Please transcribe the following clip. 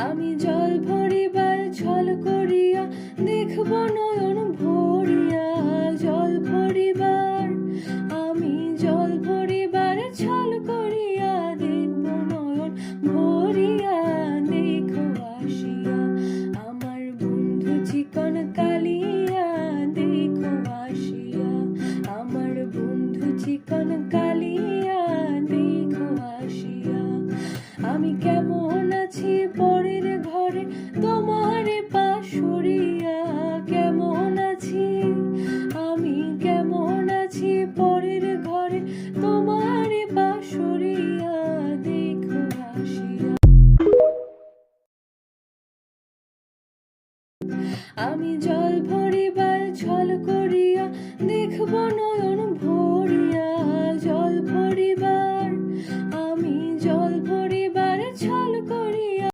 আমি জল ভরিবার ছল করিয়া দেখব নয়ন ভরিয়া, জল ভরিবার আমি জল ভরিবার ছল করিয়া দেখব নয়ন ভরিয়া। দেখো আসিয়া আমার বন্ধু চিকন কালিয়া, দেখো আসিয়া আমার বন্ধু চিকন কালিয়া, দেখো আসিয়া। আমি কেমন আছি পরের ঘরে তোমার পাশ সরিয়া, কেমন আছি আমি কেমন আছি পরের ঘরে তোমার পাশ সরিয়া, দেখো আসিয়া। আমি জল ভরিবার ছল করিয়া দেখব নয়ন ভরিয়া,